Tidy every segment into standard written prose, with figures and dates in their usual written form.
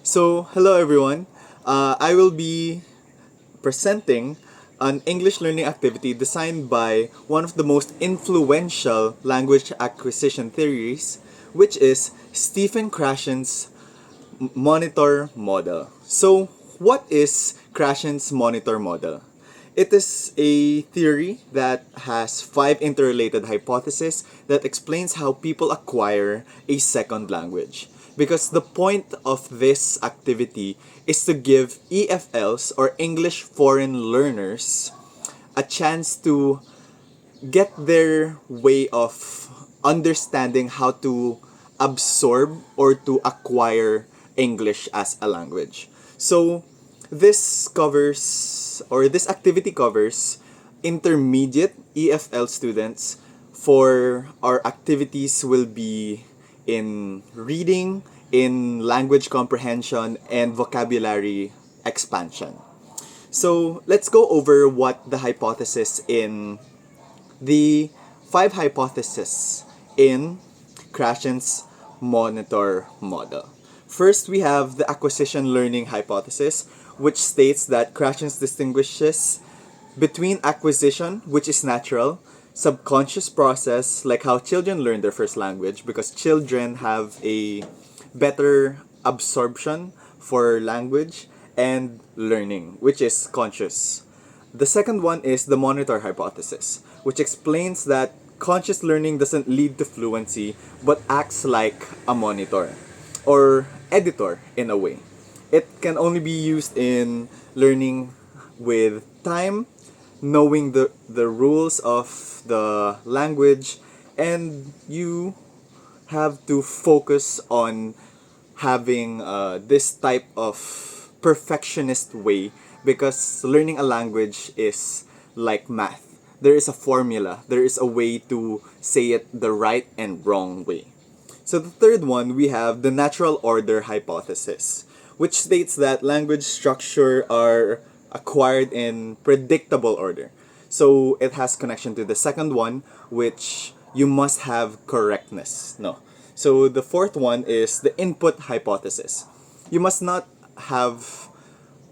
Hello everyone. I will be presenting an English learning activity designed by one of the most influential language acquisition theories, which is Stephen Krashen's monitor model. What is Krashen's monitor model? It is a theory that has five interrelated hypotheses that explains how people acquire a second language. Because the point of this activity is to give EFLs or English foreign learners a chance to get their way of understanding how to absorb or to acquire English as a language. So this activity covers intermediate EFL students. For our activities will be in reading, in language comprehension, and vocabulary expansion. So let's go over what the hypothesis in the five hypotheses in Krashen's monitor model. First, we have the acquisition learning hypothesis, which states that Krashen distinguishes between acquisition, which is natural, subconscious process, like how children learn their first language, because children have a better absorption for language, and learning, which is conscious. The second one is the monitor hypothesis, which explains that conscious learning doesn't lead to fluency but acts like a monitor or editor in a way. It can only be used in learning with time, knowing the rules of the language, and you have to focus on having this type of perfectionist way because learning a language is like math. There is a formula, there is a way to say it the right and wrong way. So the third one, we have the natural order hypothesis, which states that language structure are acquired in predictable order. So it has connection to the second one, which you must have correctness. No. So the fourth one is the input hypothesis. You must not have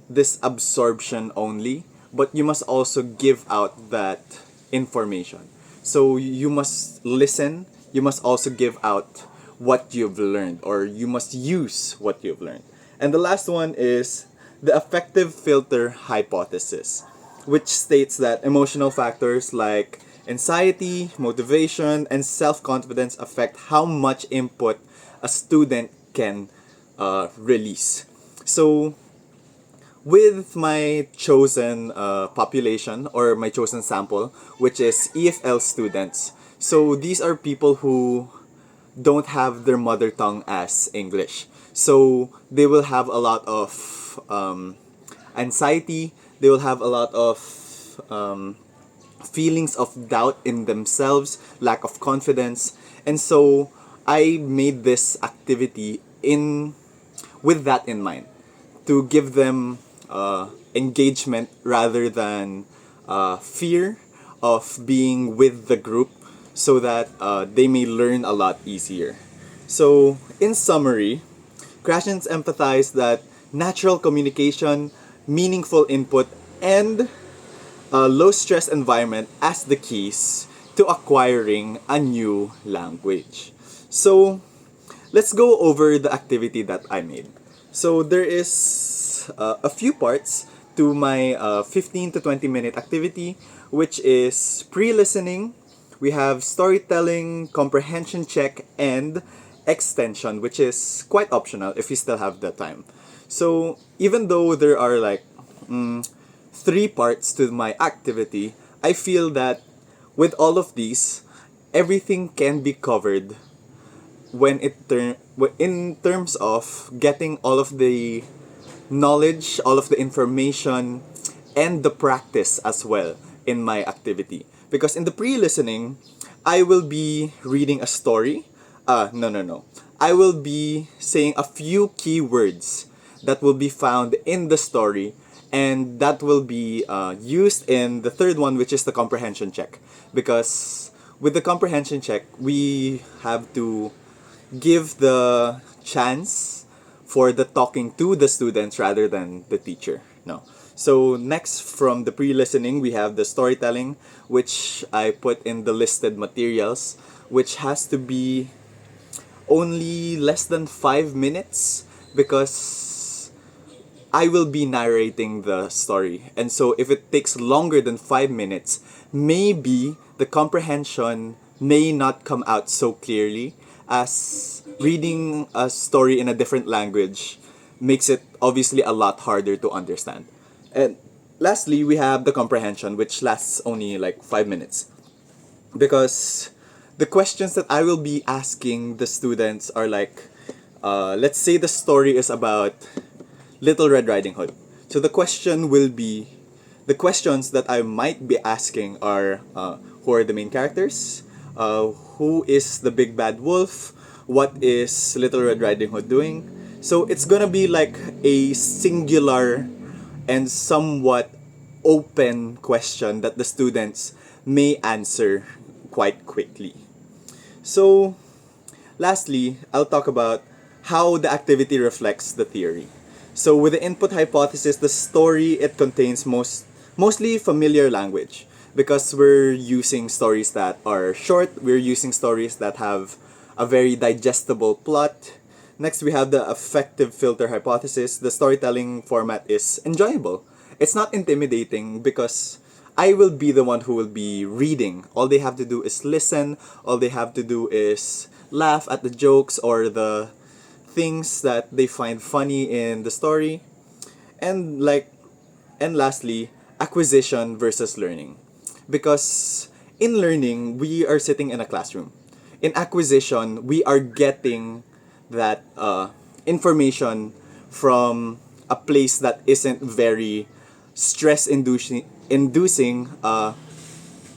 this absorption only, but you must also give out that information. So you must listen, you must also give out what you've learned, or you must use what you've learned. And the last one is the affective filter hypothesis, which states that emotional factors like anxiety, motivation, and self confidence affect how much input a student can release. So, with my chosen population or my chosen sample, which is EFL students, so these are people who don't have their mother tongue as English. So they will have a lot of anxiety, they will have a lot of feelings of doubt in themselves, lack of confidence. And so I made this activity in with that in mind to give them engagement rather than fear of being with the group so that they may learn a lot easier. So, in summary, Krashens emphasized that natural communication, meaningful input, and a low stress environment as the keys to acquiring a new language. So, let's go over the activity that I made. So, there is a few parts to my 15 to 20-minute activity, which is pre listening, we have storytelling, comprehension check, and extension, which is quite optional if you still have the time. So, even though there are like three parts to my activity, I feel that with all of these, everything can be covered when in terms of getting all of the knowledge, all of the information, and the practice as well in my activity. Because in the pre-listening, I will be reading a story. No, no, no. I will be saying a few keywords that will be found in the story, and that will be used in the third one, which is the comprehension check. Because with the comprehension check, we have to give the chance for the talking to the students rather than the teacher. No. So next from the pre-listening, we have the storytelling, which I put in the listed materials, which has to be only less than 5 minutes because I will be narrating the story. And so if it takes longer than 5 minutes, maybe the comprehension may not come out so clearly as reading a story in a different language makes it obviously a lot harder to understand. And lastly, we have the comprehension, which lasts only like 5 minutes because the questions that I will be asking the students are like, let's say the story is about Little Red Riding Hood. So the questions that I might be asking are, who are the main characters? Who is the big bad wolf? What is Little Red Riding Hood doing? So it's gonna be like a singular and somewhat open question that the students may answer quite quickly. So, lastly, I'll talk about how the activity reflects the theory. So, with the input hypothesis, the story it contains mostly familiar language because we're using stories that are short, we're using stories that have a very digestible plot. Next, we have the affective filter hypothesis. The storytelling format is enjoyable. It's not intimidating because I will be the one who will be reading. All they have to do is listen, all they have to do is laugh at the jokes or the things that they find funny in the story. And lastly, acquisition versus learning. Because in learning, we are sitting in a classroom. In acquisition, we are getting that information from a place that isn't very stress inducing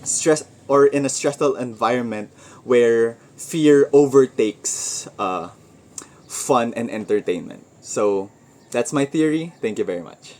stress or in a stressful environment where fear overtakes fun and entertainment. So that's my theory. Thank you very much.